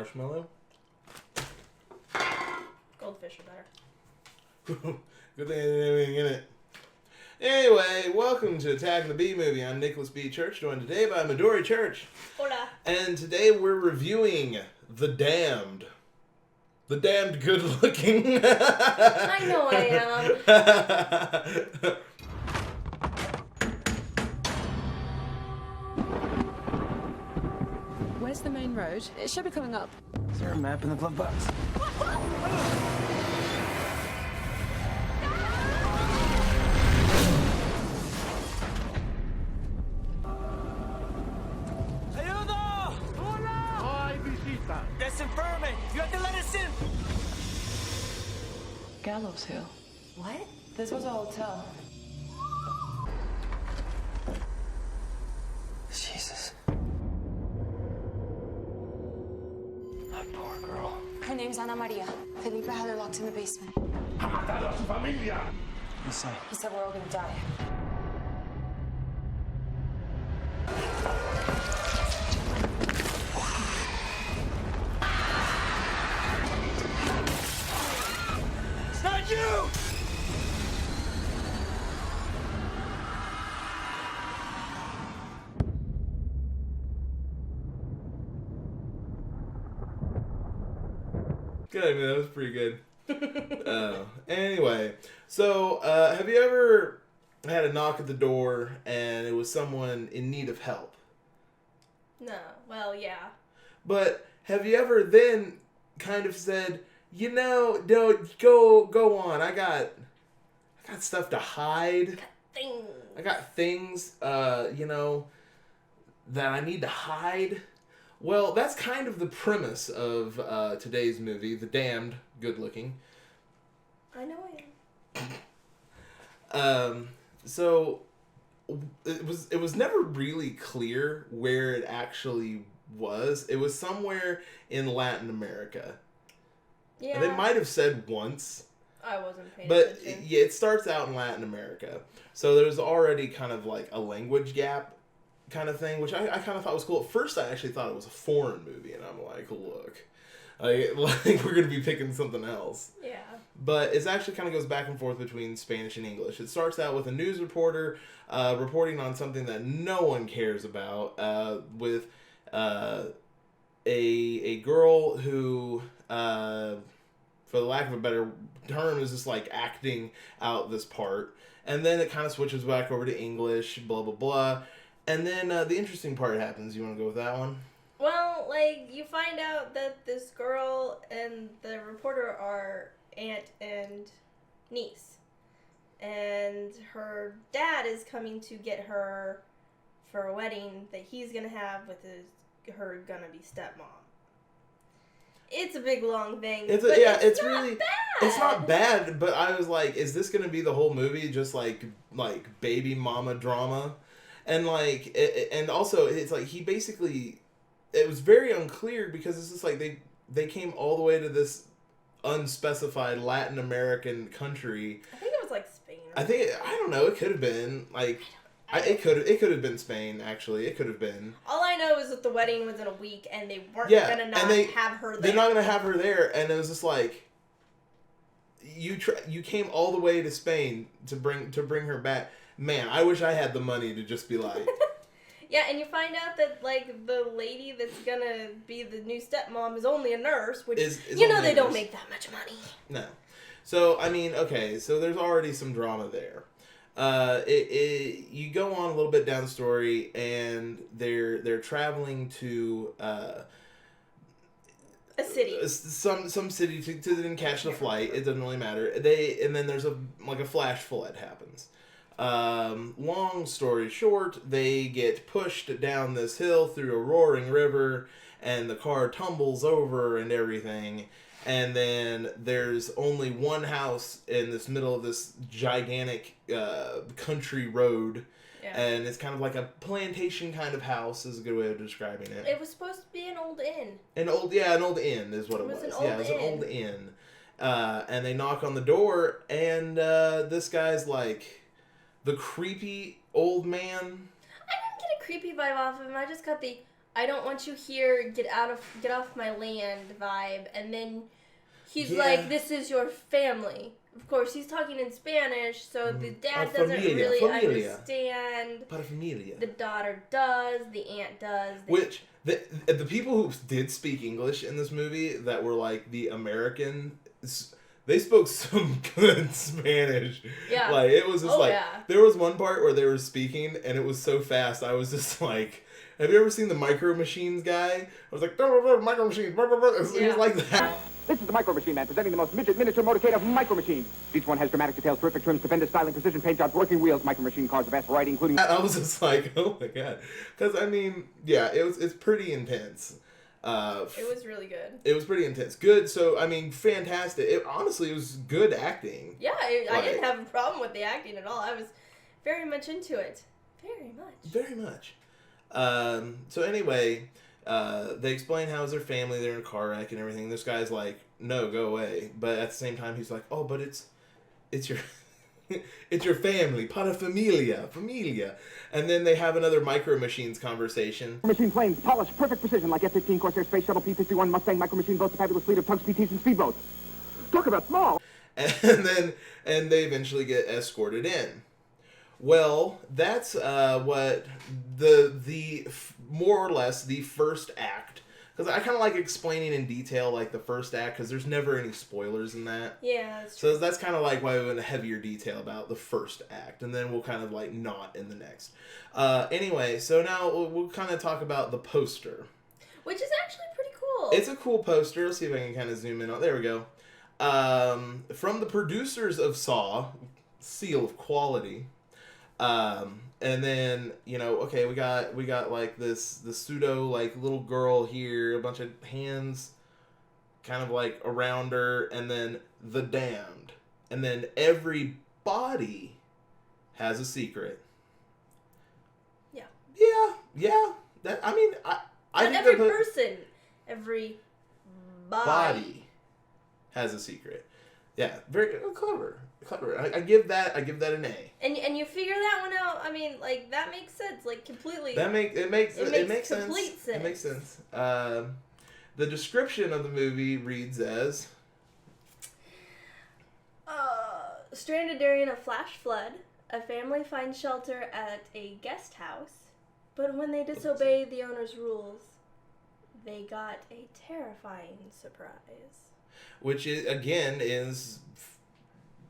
marshmallow. Goldfish are better. Good thing I didn't have anything in it. Anyway, welcome to Attack of the B Movie. I'm Nicholas B. Church, joined today by Midori Church. Hola. And today we're reviewing The Damned. The Damned Good Looking. I know I am. Where's the main road? It should be coming up. Is there a map in the glove box? Ayuda! Hola! No hay visita. Desinfirme! You have to let us in! Gallows Hill. What? This was a hotel. Jesus. That poor girl. Her name's Ana Maria. Felipe had her locked in the basement. Ha matado a su familia. You say? He said we're all gonna die. It's not you! Good, I mean, that was pretty good. Anyway, so have you ever had a knock at the door and it was someone in need of help? No. Well, yeah. But have you ever then kind of said, no, go on. I got stuff to hide. Thing. I got things, that I need to hide. Well, that's kind of the premise of today's movie, The Damned Good Looking. I know I am. So it was never really clear where it actually was. It was somewhere in Latin America. Yeah. They might have said once. I wasn't paying But attention. yeah, it starts out in Latin America. So there's already kind of like a language gap kind of thing, which I kind of thought was cool. At first, I actually thought it was a foreign movie, and I'm like, look, like we're going to be picking something else. Yeah. But it actually kind of goes back and forth between Spanish and English. It starts out with a news reporter reporting on something that no one cares about, with a girl who, for the lack of a better term, is just like acting out this part. And then it kind of switches back over to English, blah, blah, blah. And then the interesting part happens. You want to go with that one? Well, you find out that this girl and the reporter are aunt and niece. And her dad is coming to get her for a wedding that he's going to have with her gonna-be stepmom. It's a big, long thing. It's not really bad. It's not bad, but I was like, is this going to be the whole movie just like baby mama drama? And and also it's like he basically, it was very unclear because it's just like they came all the way to this unspecified Latin American country. I think it was like Spain. I don't know. It could have been it could have been Spain. Actually, it could have been. All I know is that the wedding was in a week, and they weren't gonna have her there. They're not gonna have her there, and it was just like you came all the way to Spain to bring her back. Man, I wish I had the money to just be like. Yeah, and you find out that the lady that's gonna be the new stepmom is only a nurse, which is they only don't make that much money. No, so I mean, okay, so there's already some drama there. You go on a little bit down the story, and they're traveling to a city, some city to then catch the flight. It doesn't really matter. And then there's a flash flood happens. Long story short, they get pushed down this hill through a roaring river, and the car tumbles over and everything. And then there's only one house in this middle of this gigantic country road. Yeah. And it's kind of like a plantation kind of house is a good way of describing it. It was supposed to be an old inn. An old inn is what it was. It was an old inn. And they knock on the door, and this guy's like the creepy old man. I didn't get a creepy vibe off of him. I just got the, I don't want you here, get off my land vibe, and then he's Yeah. like, this is your family. Of course, he's talking in Spanish, so the dad doesn't Familia, really familia. understand. Para familia. The daughter does, the aunt does. Which, the people who did speak English in this movie that were like the American, they spoke some good Spanish. Yeah. Like, it was just yeah. there was one part where they were speaking and it was so fast, I was just like, have you ever seen the Micro Machines guy? I was like, Micro Machines, he was like that. This is the Micro Machine Man, presenting the most midget miniature motorcade of Micro Machines. Each one has dramatic details, terrific trims, stupendous styling, precision paint jobs, working wheels, Micro Machine cars of vast variety, including... I was just like, oh my god. Because, I mean, yeah, it's pretty intense. It was really good. It was pretty intense. Good, so, I mean, fantastic. Honestly, it was good acting. Yeah, I didn't have a problem with the acting at all. I was very much into it. Very much. Very much. So anyway, they explain how it's their family, they're in a car wreck and everything. This guy's like, no, go away. But at the same time, he's like, oh, but it's your... it's your family, para familia. And then they have another Micro Machines conversation. Machine planes, polished, perfect precision, like F-15 Corsair Space Shuttle, P-51 Mustang, Micro Machine boats, a fabulous fleet of tugs, PTs, and speedboats. Talk about small! And they eventually get escorted in. Well, that's what the more or less the first act. Because I kind of like explaining in detail like the first act because there's never any spoilers in that. Yeah, that's true. So that's kind of like why we went into heavier detail about the first act, and then we'll kind of like not in the next. Anyway, so now we'll kind of talk about the poster. Which is actually pretty cool. It's a cool poster. Let's see if I can kind of zoom in on. There we go. From the producers of Saw, seal of quality. And then, you know, okay, we got like the pseudo like little girl here, a bunch of hands kind of like around her, and then the damned. And then every body has a secret. Yeah. Yeah. That, I mean, I Not think every that person, every body has a secret. Yeah, very clever. I give that an A. And you figure that one out. I mean, like that makes sense, like completely. It makes complete sense. It makes sense. The description of the movie reads as stranded during a flash flood, a family finds shelter at a guest house, but when they disobey the owner's rules, they got a terrifying surprise. Which is, again, is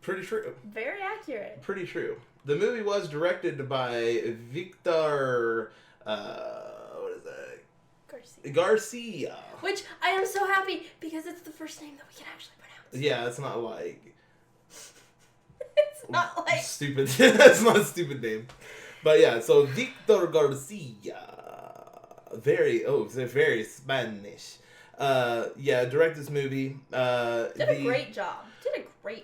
pretty true. Very accurate. Pretty true. The movie was directed by Victor, what is that? Garcia. Which I am so happy because it's the first name that we can actually pronounce. Yeah, it's not like... It's not like... Stupid. It's not a stupid name. But yeah, so Victor Garcia. Very Spanish. Directed this movie. Did a great job.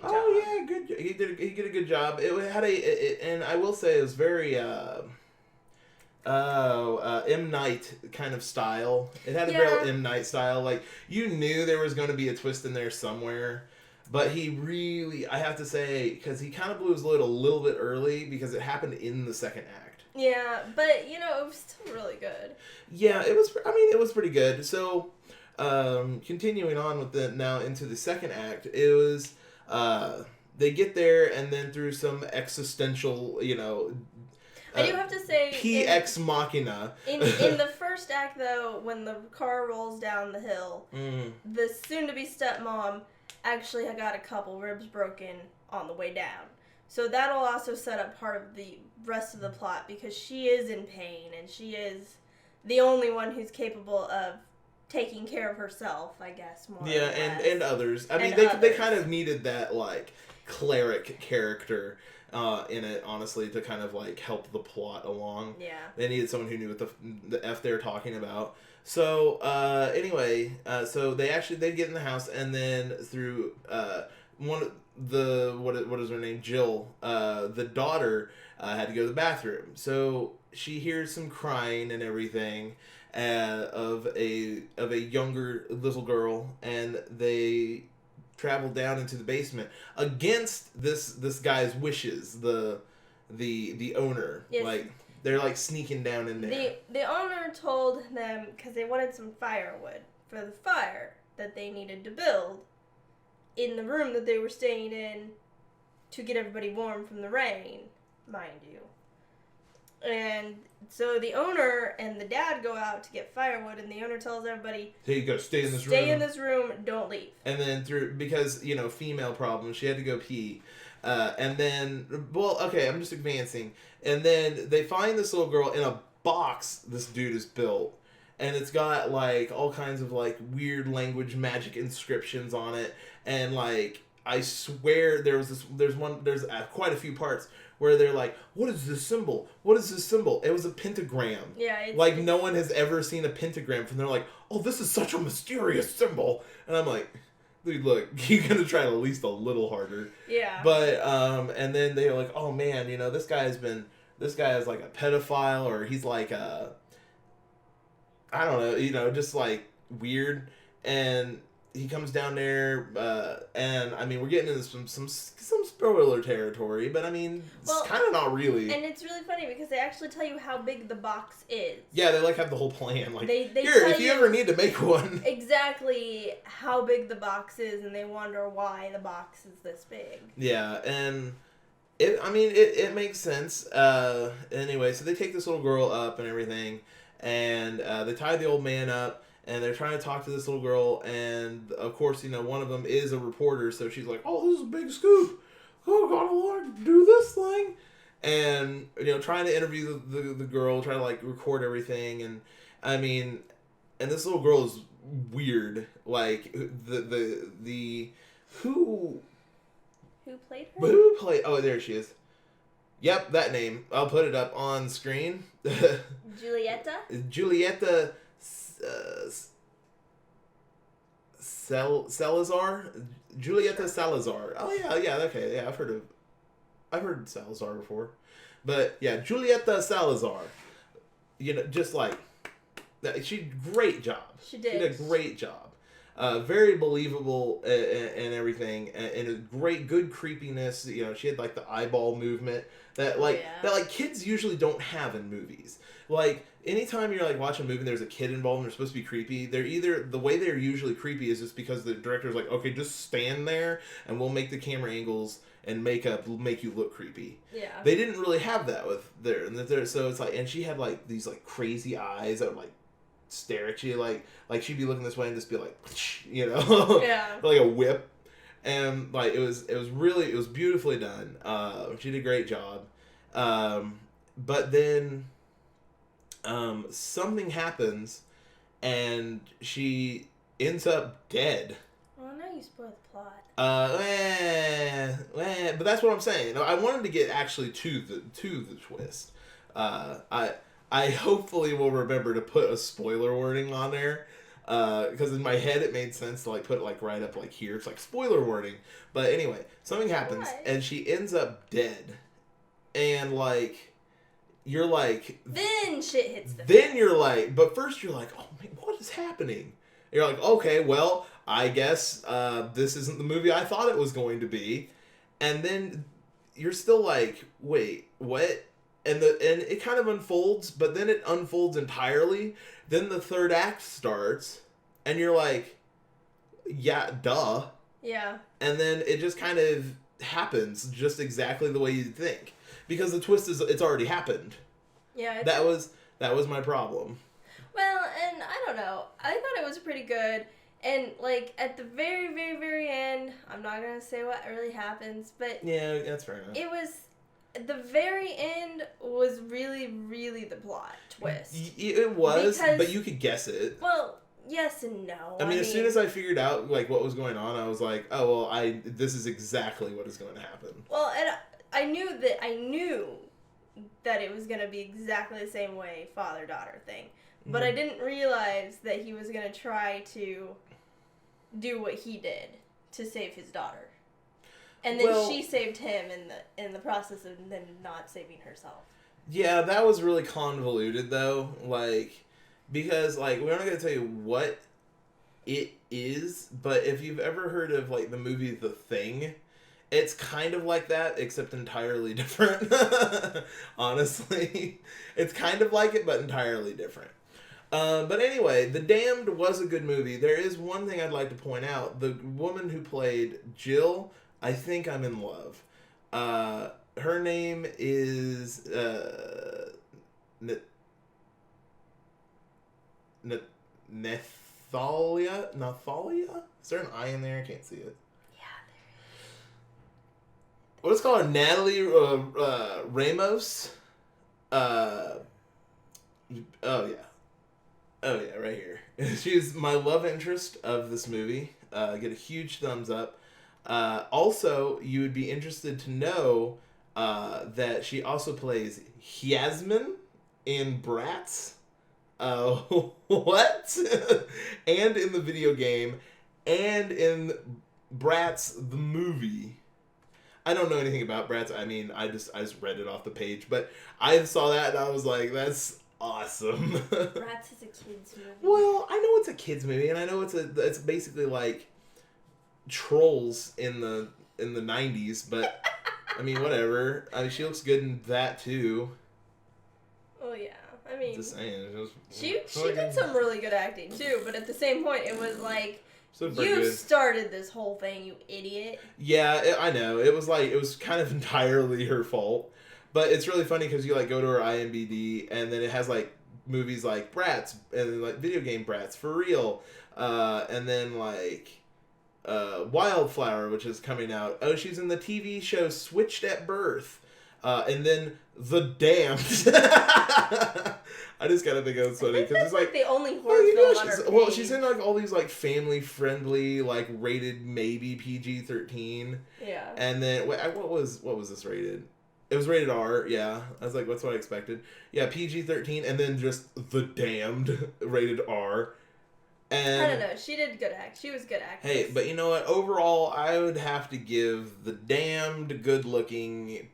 Oh yeah, good. He did a good job. It had and I will say it was very M. Night kind of style. It had a real M. Night style. Like you knew there was going to be a twist in there somewhere, but he really, I have to say, because he kind of blew his load a little bit early because it happened in the second act. Yeah, but you know it was still really good. Yeah, it was. I mean, it was pretty good. So. Continuing on with now into the second act, it was they get there and then through some existential, you know, I do have to say PX Machina. In the first act though, when the car rolls down the hill, the soon-to-be stepmom actually got a couple ribs broken on the way down. So that'll also set up part of the rest of the plot because she is in pain and she is the only one who's capable of taking care of herself, I guess, more. Yeah, and others. I mean, they kind of needed that like cleric character in it, honestly, to kind of like help the plot along. Yeah. They needed someone who knew what the F they're talking about. So anyway, so they get in the house, and then through one of the what is her name, Jill, the daughter had to go to the bathroom, so she hears some crying and everything. Of a younger little girl, and they travel down into the basement against this guy's wishes. The owner, yes. like They're like sneaking down in there. The owner told them, because they wanted some firewood for the fire that they needed to build in the room that they were staying in to get everybody warm from the rain, mind you. And so the owner and the dad go out to get firewood, and the owner tells everybody, "Hey, you gotta stay in this room. Stay in this room, don't leave." And then because, female problems, she had to go pee. And then, okay, I'm just advancing. And then they find this little girl in a box this dude has built. And it's got, like, all kinds of, like, weird language magic inscriptions on it. And, like, I swear there's quite a few parts where they're like, what is this symbol? What is this symbol? It was a pentagram. Yeah. No one has ever seen a pentagram. And they're like, oh, this is such a mysterious symbol. And I'm like, dude, look, you're going to try at least a little harder. Yeah. But, and then they're like, oh, man, this guy is like a pedophile, or he's like I don't know, just like weird. And he comes down there, and I mean, we're getting into some spoiler territory, but I mean, it's kind of not really. And it's really funny because they actually tell you how big the box is. Yeah, they like have the whole plan. Like, they here, if you ever need to make one. Exactly how big the box is, and they wonder why the box is this big. Yeah, and it makes sense. Anyway, so they take this little girl up and everything, and they tie the old man up. And they're trying to talk to this little girl, and of course, one of them is a reporter, so she's like, "Oh, this is a big scoop. Oh, God, I want to do this thing," and trying to interview the girl, trying to like record everything, and I mean, and this little girl is weird. Like the who played her? Who played? Oh, there she is. Yep, that name. I'll put it up on screen. Julieta. Salazar, Julieta Salazar. Oh yeah, okay, yeah. I've heard Salazar before, but yeah, Julieta Salazar. Just like that. Great job. She did. She did a great job. Very believable and everything, and a good creepiness. She had like the eyeball movement that kids usually don't have in movies. Like, anytime you're like watching a movie and there's a kid involved and they're supposed to be creepy, the way they're usually creepy is just because the director's like, okay, just stand there and we'll make the camera angles and make you look creepy. Yeah. They didn't really have that with there, so it's like, and she had like these like crazy eyes that would like stare at you, like she'd be looking this way and just be like, yeah, like a whip, and like it was beautifully done. She did a great job, but then something happens and she ends up dead. Well, now you spoiled the plot. But that's what I'm saying. I wanted to get actually to the twist. I hopefully will remember to put a spoiler warning on there, because in my head it made sense to like put it like right up like here. It's like spoiler warning. But anyway, something happens and she ends up dead, and like you're like, then shit hits the fan. You're like, but first you're like, oh man, what is happening? And you're like, okay, well, I guess this isn't the movie I thought it was going to be, and then you're still like, wait, what? And it kind of unfolds, but then it unfolds entirely. Then the third act starts, and you're like, yeah, duh. Yeah. And then it just kind of happens just exactly the way you'd think, because the twist is it's already happened. Yeah. That was my problem. Well, and I don't know. I thought it was pretty good. And, like, at the very, very, very end, I'm not going to say what really happens, but... Yeah, that's fair enough. It was... The very end was really, really the plot twist. It was, because, but you could guess it. Well, yes and no. I mean, as soon as I figured out, like, what was going on, I was like, oh, well, this is exactly what is going to happen. Well, and I knew that it was going to be exactly the same way father-daughter thing. But I didn't realize that he was going to try to do what he did to save his daughter. And then she saved him in the process of then not saving herself. Yeah, that was really convoluted, though. Like, because, like, we're not going to tell you what it is, but if you've ever heard of, like, the movie The Thing, It's kind of like that, except entirely different. Honestly. It's kind of like it, but entirely different. But anyway, The Damned was a good movie. There is one thing I'd like to point out. The woman who played Jill, I think I'm in love. Her name is Nathalia? Nathalia? Is there an I in there? I can't see it. What's called Natalie Ramos. Oh yeah, right here. She's my love interest of this movie. Get a huge thumbs up. Also, you would be interested to know that she also plays Yasmin in Bratz. What? And in the video game, and in Bratz the movie. I don't know anything about Bratz. I mean, I just read it off the page, but I saw that and I was like, that's awesome. Bratz is a kids movie. Well, I know it's a kids movie, and I know it's basically like Trolls in the 90s, but I mean, whatever. I mean, she looks good in that too. Oh yeah, I mean, Just saying. she did some really good acting too, but at the same point, it was like, you good. started this whole thing, you idiot. Yeah, I know. It was kind of entirely her fault. But it's really funny because you like go to her IMDb and then it has like movies like Bratz and then like video game Bratz for real, and then like Wildflower, which is coming out. Oh, she's in the TV show Switched at Birth, and then The Damned. I just gotta think it's funny because it's like the only horror film on her page. Well, she's in like all these like family friendly, like rated maybe PG-13. Yeah. And then what was this rated? It was rated R, yeah. I was like, that's what I expected. Yeah, PG-13, and then just The Damned, rated R. And I don't know. She did good act. She was good actress. hey, but you know what? Overall, I would have to give The Damned good looking.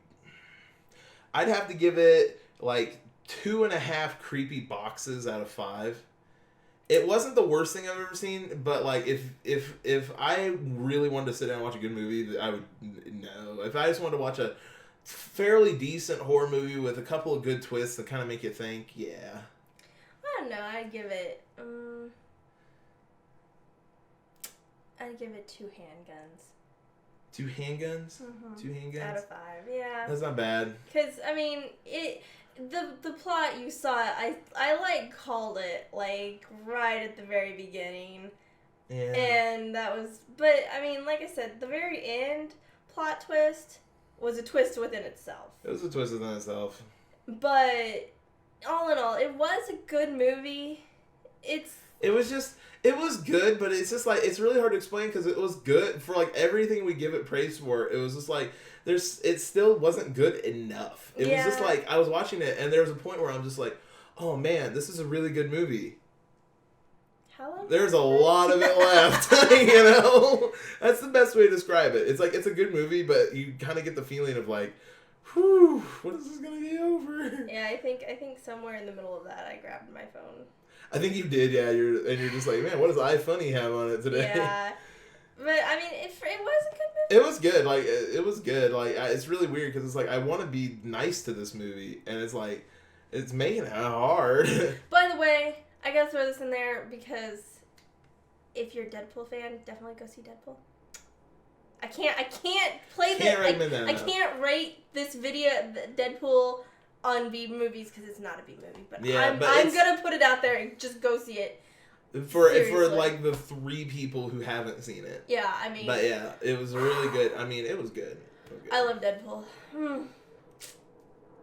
I'd have to give it like 2.5 creepy boxes out of 5. It wasn't the worst thing I've ever seen, but like if I really wanted to sit down and watch a good movie, I would no. If I just wanted to watch a fairly decent horror movie with a couple of good twists that kind of make you think, yeah. I don't know. I'd give it 2 handguns. 2 handguns? Mm-hmm. 2 handguns? Out of 5, yeah. That's not bad. Because, I mean, the plot you saw, I like called it, like, right at the very beginning. Yeah. And that was, but, I mean, like I said, the very end plot twist was a twist within itself. It was a twist within itself. But, all in all, it was a good movie. It was good, but it's just like, it's really hard to explain because it was good for like everything we give it praise for. It was just like, it still wasn't good enough. It was just like, I was watching it and there was a point where I'm just like, oh man, this is a really good movie. How long? There's a lot of it left, you know? That's the best way to describe it. It's like, it's a good movie, but you kind of get the feeling of like, whew, when is this going to be over? Yeah, I think somewhere in the middle of that I grabbed my phone. I think you did, yeah. You're just like, man, what does iFunny have on it today? Yeah. But, I mean, it was a good movie. It was good. Like, it was good. Like, it's really weird because it's like, I want to be nice to this movie. And it's like, it's making it hard. By the way, I gotta throw this in there because if you're a Deadpool fan, definitely go see Deadpool. I can't play this. I can't rate this video, Deadpool, on B movies because it's not a B movie. But yeah, I'm gonna put it out there and just go see it. For like the 3 people who haven't seen it. Yeah, I mean. But yeah, it was really good. I mean, it was good. I love Deadpool.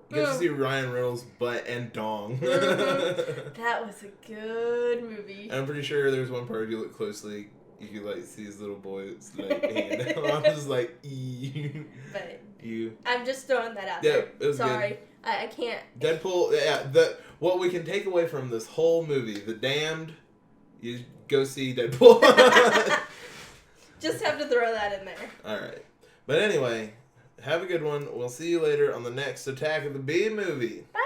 You get to see Ryan Reynolds' butt and dong. That was a good movie. And I'm pretty sure there's one part if you look closely, you can like see his little boy's like hand. I'm just like, But you. I'm just throwing that out there. Yeah, it was Sorry, good. I can't. Deadpool. Yeah, what we can take away from this whole movie, The Damned, you go see Deadpool. Just have to throw that in there. All right, but anyway. Have a good one. We'll see you later on the next Attack of the Bee movie. Bye.